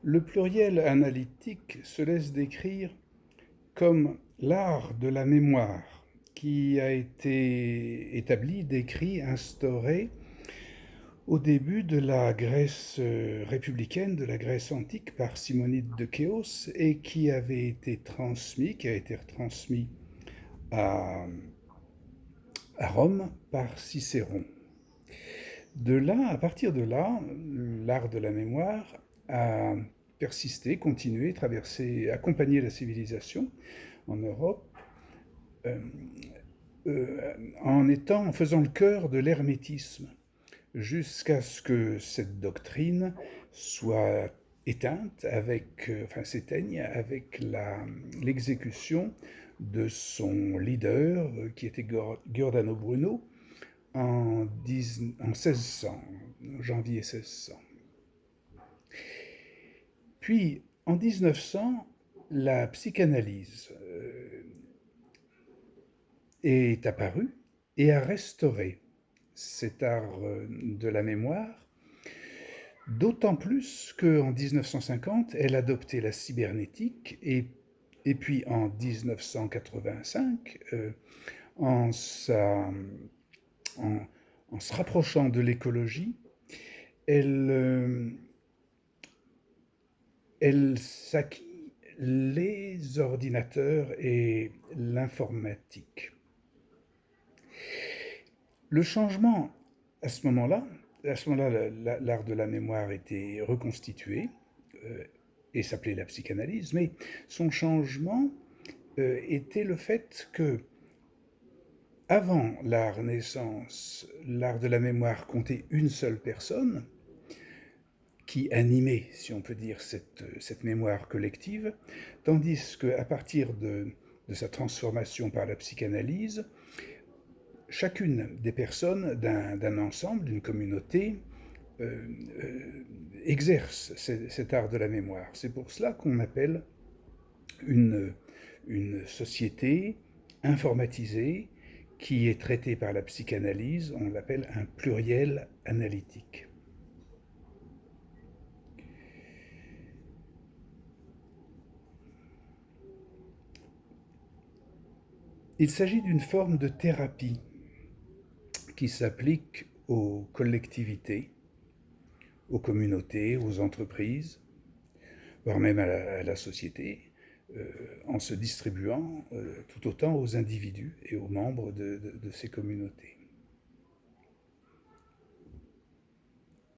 Le pluriel analytique se laisse décrire comme l'art de la mémoire qui a été établi, décrit, instauré au début de la Grèce républicaine, de la Grèce antique par Simonide de Chéos et qui avait été transmis, qui a été retransmis à, à Rome par Cicéron. De là, à partir de là, l'art de la mémoire a persisté, continué, traversé, accompagné la civilisation en Europe, euh, en faisant le cœur de l'hermétisme, jusqu'à ce que cette doctrine soit éteinte s'éteigne avec l'exécution de son leader, qui était Giordano Bruno, en 1600, janvier 1600. Puis, en 1900, la psychanalyse est apparue et a restauré cet art de la mémoire, d'autant plus qu'en 1950, elle adoptait la cybernétique et puis en 1985, en, en, en se rapprochant de l'écologie, elle, elle s'acquit les ordinateurs et l'informatique. Le changement, à ce moment-là, l'art de la mémoire était reconstitué et s'appelait la psychanalyse, mais son changement était le fait que, avant la Renaissance, l'art de la mémoire comptait une seule personne qui animait, si on peut dire, cette mémoire collective, tandis qu'à partir de sa transformation par la psychanalyse, chacune des personnes d'un ensemble, d'une communauté, exerce cet art de la mémoire. C'est pour cela qu'on appelle une société informatisée qui est traitée par la psychanalyse, on l'appelle un pluriel analytique. Il s'agit d'une forme de thérapie qui s'applique aux collectivités, aux communautés, aux entreprises, voire même à la société, en se distribuant tout autant aux individus et aux membres de ces communautés.